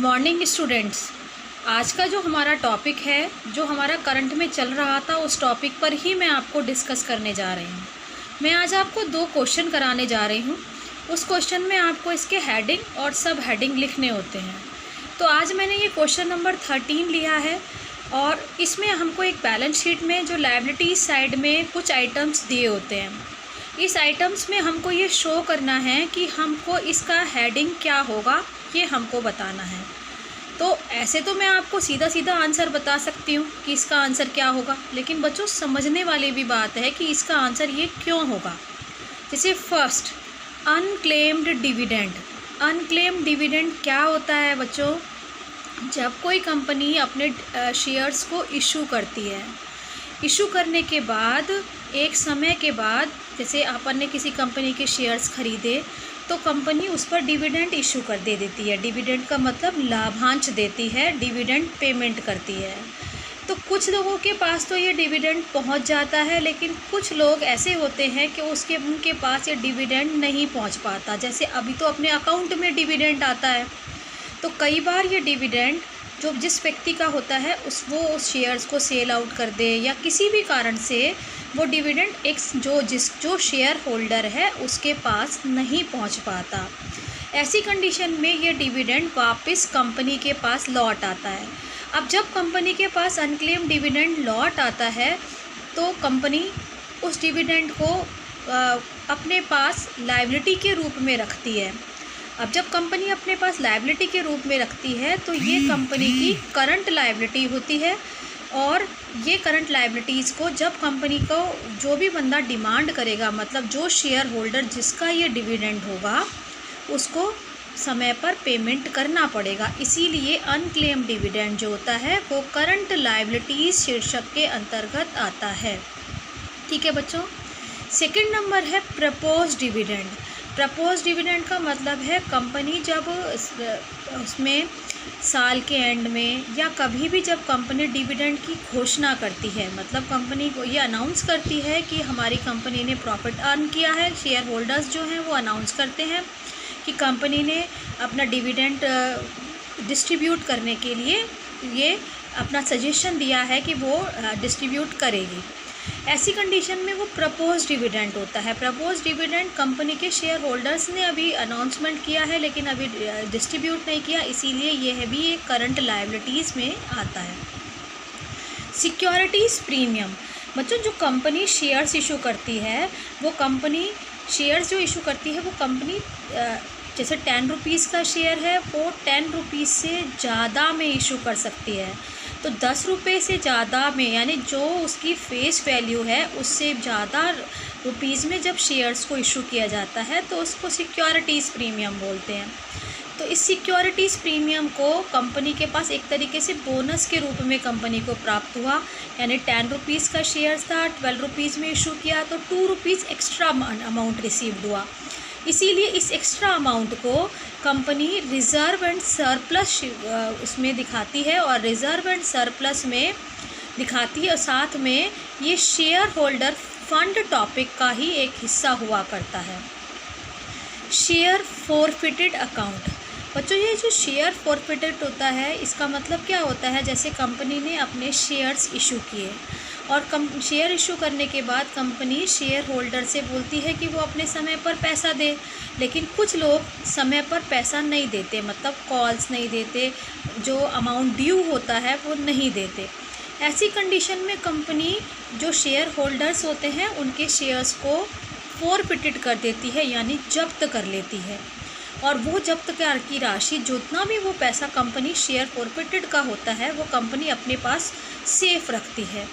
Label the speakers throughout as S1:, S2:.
S1: Morning students. आज का जो हमारा टॉपिक है, जो हमारा करंट में चल रहा था, उस टॉपिक पर ही मैं आपको डिस्कस करने जा रही हूँ। मैं आज आपको 2 क्वेश्चन कराने जा रही हूँ। उस क्वेश्चन में आपको इसके हेडिंग और सब हेडिंग लिखने होते हैं। तो आज मैंने ये क्वेश्चन नंबर 13 लिया है और इसमें हमको एक बैलेंस शीट में जो लायबिलिटी साइड में कुछ आइटम्स दिए होते हैं, इस आइटम्स में हमको ये शो करना है कि हमको इसका हेडिंग क्या होगा, ये हमको बताना है। तो ऐसे तो मैं आपको सीधा सीधा आंसर बता सकती हूँ कि इसका आंसर क्या होगा, लेकिन बच्चों समझने वाली भी बात है कि इसका आंसर ये क्यों होगा। जैसे first, unclaimed dividend. Unclaimed dividend क्या होता है बच्चों? जब कोई कंपनी अपने शेयर्स को इशू करती है, इशू करने के बाद एक समय के बाद, जैसे अपन ने किसी कंपनी के शेयर्स खरीदे तो कंपनी उस पर डिविडेंड इशू कर देती है। डिविडेंड का मतलब लाभांश देती है, डिविडेंड पेमेंट करती है। तो कुछ लोगों के पास तो ये डिविडेंड पहुंच जाता है, लेकिन कुछ लोग ऐसे होते हैं कि उनके पास ये डिविडेंड नहीं पहुंच पाता। जैसे अभी तो अपने अकाउंट में डिविडेंड आता है, तो कई बार ये डिविडेंड जो जिस व्यक्ति का होता है वो उस शेयर्स को सेल आउट कर दे, या किसी भी कारण से वो डिविडेंड जो शेयर होल्डर है उसके पास नहीं पहुंच पाता। ऐसी कंडीशन में ये डिविडेंड वापस कंपनी के पास लौट आता है। अब जब कंपनी के पास अनक्लेम्ड डिविडेंड लौट आता है तो कंपनी उस डिविडेंड को अपने पास लायबिलिटी के रूप में रखती है। अब जब कंपनी अपने पास लायबिलिटी के रूप में रखती है तो ये कंपनी की करंट लायबिलिटी होती है, और ये करंट लायबिलिटीज़ को जब कंपनी को जो भी बंदा डिमांड करेगा, मतलब जो शेयर होल्डर जिसका ये डिविडेंड होगा, उसको समय पर पेमेंट करना पड़ेगा। इसीलिए अनक्लेम्ड डिविडेंड जो होता है वो करंट लायबिलिटीज़ शीर्षक के अंतर्गत आता है। ठीक है बच्चों। सेकंड नंबर है प्रपोज डिविडेंड। प्रपोज डिविडेंड का मतलब है कंपनी जब उसमें साल के एंड में या कभी भी जब कंपनी डिविडेंड की घोषणा करती है, मतलब कंपनी को ये अनाउंस करती है कि हमारी कंपनी ने प्रॉफिट अर्न किया है, शेयर होल्डर्स जो हैं वो अनाउंस करते हैं कि कंपनी ने अपना डिविडेंड डिस्ट्रीब्यूट करने के लिए ये अपना सजेशन दिया है कि वो डिस्ट्रीब्यूट करेगी। ऐसी कंडीशन में वो प्रपोज डिविडेंड होता है। प्रपोज डिविडेंड कंपनी के शेयर होल्डर्स ने अभी अनाउंसमेंट किया है लेकिन अभी डिस्ट्रीब्यूट नहीं किया, इसीलिए यह भी एक करंट लायबिलिटीज़ में आता है। Securities premium. बच्चों, जो कंपनी शेयर्स इशू करती है, वो कंपनी शेयर्स जो इशू करती है वो कंपनी जैसे 10 रुपीज़ का शेयर है वो 10 रुपीज़ से ज़्यादा में इशू कर सकती है। तो 10 रुपये से ज़्यादा में, यानी जो उसकी फेस वैल्यू है उससे ज़्यादा रुपीज़ में जब शेयर्स को इशू किया जाता है तो उसको सिक्योरिटीज़ प्रीमियम बोलते हैं। तो इस सिक्योरिटीज़ प्रीमियम को कंपनी के पास एक तरीके से बोनस के रूप में कंपनी को प्राप्त हुआ। यानी 10 रुपीज़ का शेयर था, 12 रुपीज़ में इशू किया तो 2 रुपीज़ एक्स्ट्रा अमाउंट रिसीव्ड हुआ। इसीलिए इस एक्स्ट्रा अमाउंट को कंपनी रिज़र्व एंड सरप्लस उसमें दिखाती है, और रिज़र्व एंड सरप्लस में दिखाती है, और साथ में ये शेयर होल्डर फंड टॉपिक का ही एक हिस्सा हुआ करता है। Share forfeited account. बच्चों, ये जो शेयर फॉरफिटेड होता है इसका मतलब क्या होता है? जैसे कंपनी ने अपने शेयर्स इशू किए और शेयर इशू करने के बाद कंपनी शेयर होल्डर से बोलती है कि वो अपने समय पर पैसा दे, लेकिन कुछ लोग समय पर पैसा नहीं देते, मतलब कॉल्स नहीं देते, जो अमाउंट ड्यू होता है वो नहीं देते। ऐसी कंडीशन में कंपनी जो शेयर होल्डर्स होते हैं उनके शेयर्स को फॉरफिटेड कर देती है, यानी जब्त कर लेती है, और वो जब्त की राशि, जितना भी वो पैसा कंपनी शेयर फॉरफिटेड का होता है, वो कंपनी अपने पास सेफ रखती है।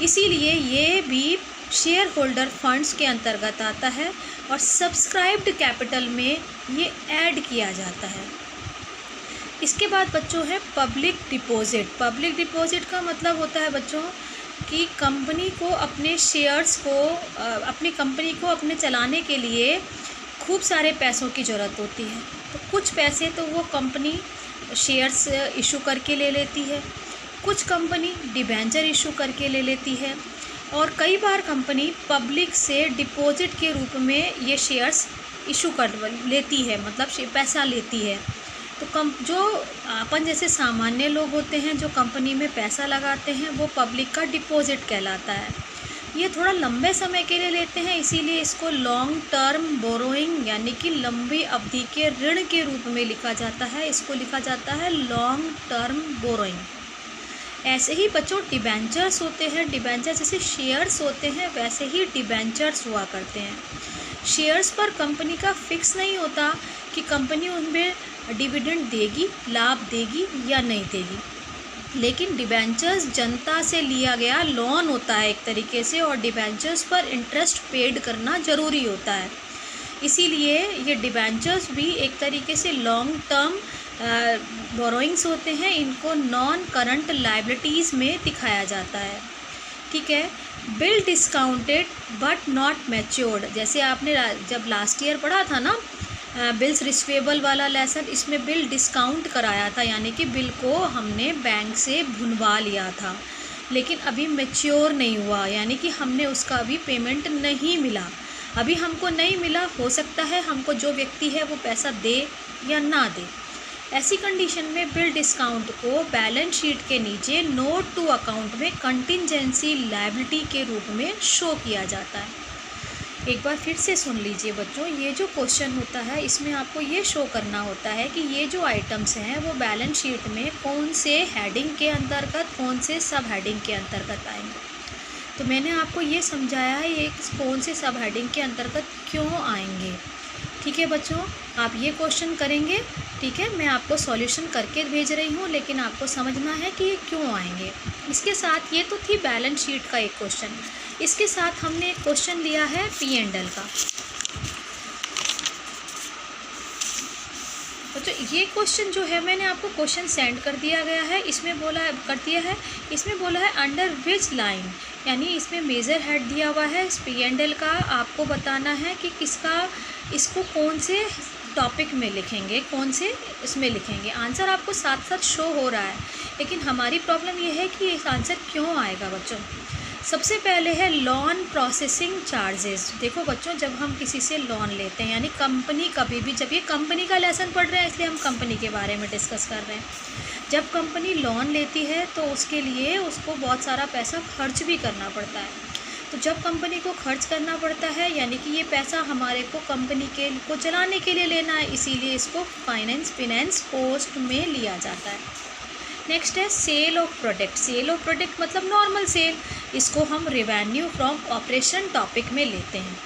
S1: इसीलिए ये भी शेयर होल्डर फंड्स के अंतर्गत आता है और सब्सक्राइब्ड कैपिटल में ये ऐड किया जाता है। इसके बाद बच्चों है पब्लिक डिपॉजिट। पब्लिक डिपॉजिट का मतलब होता है बच्चों कि कंपनी को अपने शेयर्स को, अपनी कंपनी को अपने चलाने के लिए खूब सारे पैसों की ज़रूरत होती है। तो कुछ पैसे तो वो कंपनी शेयर्स इशू करके ले लेती है, कुछ कंपनी डिबेंचर इशू करके ले लेती है, और कई बार कंपनी पब्लिक से डिपॉजिट के रूप में ये शेयर्स इशू कर लेती है, मतलब पैसा लेती है। तो जो अपन जैसे सामान्य लोग होते हैं जो कंपनी में पैसा लगाते हैं वो पब्लिक का डिपॉजिट कहलाता है। ये थोड़ा लंबे समय के लिए लेते हैं, इसीलिए इसको लॉन्ग टर्म बोरोइंग यानी कि लंबी अवधि के ऋण के रूप में लिखा जाता है। इसको लिखा जाता है लॉन्ग टर्म बोरोइंग। ऐसे ही बच्चों डिबेंचर्स होते हैं। डिबेंचर जैसे शेयर्स होते हैं वैसे ही डिबेंचर्स हुआ करते हैं। शेयर्स पर कंपनी का फिक्स नहीं होता कि कंपनी उनमें डिविडेंड देगी, लाभ देगी या नहीं देगी, लेकिन डिबेंचर्स जनता से लिया गया लोन होता है एक तरीके से, और डिबेंचर्स पर इंटरेस्ट पेड करना ज़रूरी होता है। इसीलिए ये डिबेंचर्स भी एक तरीके से लॉन्ग टर्म बोरोइंग्स होते हैं। इनको नॉन करंट लायबिलिटीज़ में दिखाया जाता है। ठीक है। Bill discounted but not matured, जैसे आपने जब लास्ट ईयर पढ़ा था ना बिल्स रिसीवेबल वाला लेसन, इसमें बिल डिस्काउंट कराया था, यानी कि बिल को हमने बैंक से भुनवा लिया था लेकिन अभी मैच्योर नहीं हुआ, यानी कि हमने उसका अभी पेमेंट नहीं मिला, अभी हमको नहीं मिला। हो सकता है हमको जो व्यक्ति है वो पैसा दे या ना दे। ऐसी कंडीशन में बिल डिस्काउंट को बैलेंस शीट के नीचे नोट टू अकाउंट में कंटिंजेंसी लायबिलिटी के रूप में शो किया जाता है। एक बार फिर से सुन लीजिए बच्चों, ये जो क्वेश्चन होता है इसमें आपको ये शो करना होता है कि ये जो आइटम्स हैं वो बैलेंस शीट में कौन से हेडिंग के अंतर्गत, कौन से सब हेडिंग के अंतर्गत आएंगे। तो मैंने आपको ये समझाया है ये कौन से सब हेडिंग के अंतर्गत क्यों आएंगे। ठीक है बच्चों, आप ये क्वेश्चन करेंगे। ठीक है, मैं आपको सॉल्यूशन करके भेज रही हूँ, लेकिन आपको समझना है कि ये क्यों आएंगे। इसके साथ ये तो थी बैलेंस शीट का एक क्वेश्चन, इसके साथ हमने एक क्वेश्चन लिया है P&L का। तो ये क्वेश्चन जो है मैंने आपको क्वेश्चन सेंड कर दिया गया है। इसमें बोला है अंडर विच लाइन, यानी इसमें मेजर हेड दिया हुआ है इस P&L का। आपको बताना है कि इसको कौन से टॉपिक में लिखेंगे, कौन से इसमें लिखेंगे। आंसर आपको साथ साथ शो हो रहा है, लेकिन हमारी प्रॉब्लम ये है कि इस आंसर क्यों आएगा बच्चों। सबसे पहले है लोन प्रोसेसिंग चार्जेस। देखो बच्चों, जब हम किसी से लोन लेते हैं, यानी कंपनी कभी भी, जब ये कंपनी का लेसन पढ़ रहे हैं इसलिए हम कंपनी के बारे में डिस्कस कर रहे हैं। जब कंपनी लोन लेती है तो उसके लिए उसको बहुत सारा पैसा खर्च भी करना पड़ता है। तो जब कंपनी को खर्च करना पड़ता है, यानी कि ये पैसा हमारे को कंपनी को चलाने के लिए लेना है, इसीलिए इसको फिनेंस कॉस्ट में लिया जाता है। नेक्स्ट है sale of product. Sale of product मतलब नॉर्मल सेल, इसको हम रेवेन्यू फ्रॉम ऑपरेशन टॉपिक में लेते हैं।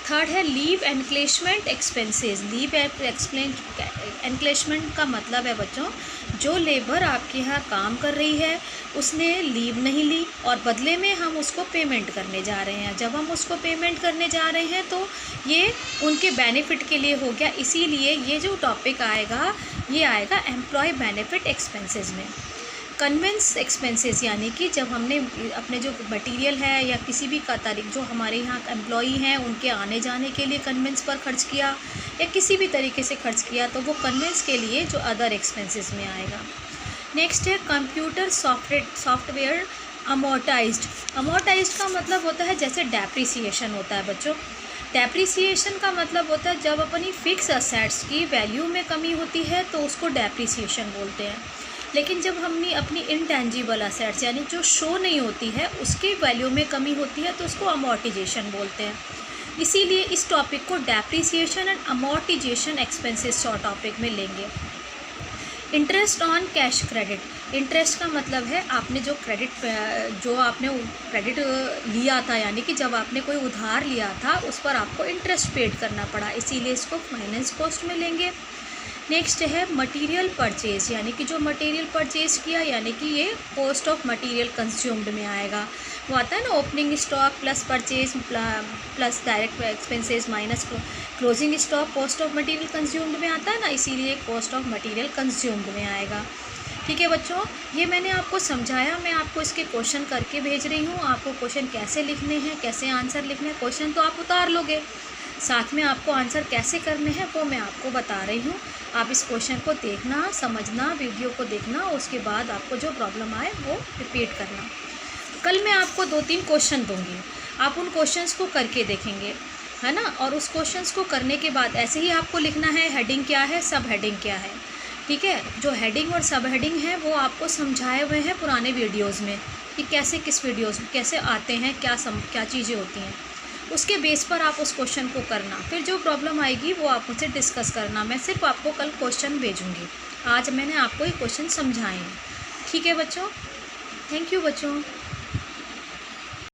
S1: थर्ड है लीव एनक्लेशमेंट एक्सपेंसेस। लीव एनक्लेशमेंट का मतलब है बच्चों, जो लेबर आपके यहाँ काम कर रही है उसने लीव नहीं ली और बदले में हम उसको पेमेंट करने जा रहे हैं। जब हम उसको पेमेंट करने जा रहे हैं तो ये उनके बेनिफिट के लिए हो गया, इसीलिए ये जो टॉपिक आएगा ये आएगा एम्प्लॉय बेनिफिट एक्सपेंसेस में। कन्वेंस एक्सपेंसेस, यानी कि जब हमने अपने जो मटेरियल है या किसी भी का तारीख जो हमारे यहाँ एम्प्लॉई हैं उनके आने जाने के लिए कन्वेंस पर खर्च किया या किसी भी तरीके से खर्च किया तो वो कन्वेंस के लिए जो अदर एक्सपेंसेस में आएगा। नेक्स्ट है कंप्यूटर सॉफ्टवेयर अमोर्टाइज्ड। अमोर्टाइज्ड का मतलब होता है जैसे डेप्रिसिएशन होता है बच्चों। डेप्रिसिएशन का मतलब होता है जब अपनी फिक्स असेट्स की वैल्यू में कमी होती है तो उसको डेप्रिसिएशन बोलते हैं। लेकिन जब हमने अपनी इनटेंजिबल असेट्स यानी जो शो नहीं होती है उसकी वैल्यू में कमी होती है तो उसको अमोर्टाइजेशन बोलते हैं। इसीलिए इस टॉपिक को depreciation and amortisation expenses topic में लेंगे। Interest on cash credit. Interest का मतलब है आपने जो क्रेडिट लिया था, यानी कि जब आपने कोई उधार लिया था उस पर आपको इंटरेस्ट पेड करना पड़ा, इसीलिए इसको फाइनेंस कॉस्ट में लेंगे। नेक्स्ट है मटेरियल परचेज, यानी कि जो मटेरियल परचेज किया यानी कि ये कॉस्ट ऑफ मटेरियल कंज्यूम्ड में आएगा। वो आता है ना opening stock plus purchase plus direct expenses minus closing stock, cost of material consumed में आता है ना, इसीलिए कॉस्ट ऑफ मटेरियल कंज्यूम्ड में आएगा। ठीक है बच्चों, ये मैंने आपको समझाया, मैं आपको इसके क्वेश्चन करके भेज रही हूँ। आपको क्वेश्चन कैसे लिखने हैं, कैसे आंसर लिखने हैं, क्वेश्चन तो आप उतार लोगे, साथ में आपको आंसर कैसे करने हैं वो मैं आपको बता रही हूँ। आप इस क्वेश्चन को देखना, समझना, वीडियो को देखना, उसके बाद आपको जो प्रॉब्लम आए वो रिपीट करना। कल मैं आपको 2-3 क्वेश्चन दूँगी, आप उन क्वेश्चंस को करके देखेंगे। है ना। और उस क्वेश्चंस को करने के बाद ऐसे ही आपको लिखना है हेडिंग क्या है, सब हेडिंग क्या है, ठीक है। जो हेडिंग और सब हेडिंग है वो आपको समझाए हुए हैं पुराने वीडियोज़ में कि कैसे किस वीडियोज़ में कैसे आते हैं, क्या चीज़ें होती हैं। उसके बेस पर आप उस क्वेश्चन को करना, फिर जो प्रॉब्लम आएगी वो आप मुझसे डिस्कस करना। मैं सिर्फ आपको कल क्वेश्चन भेजूँगी, आज मैंने आपको ये क्वेश्चन समझाए हैं, ठीक है बच्चों। थैंक यू बच्चों।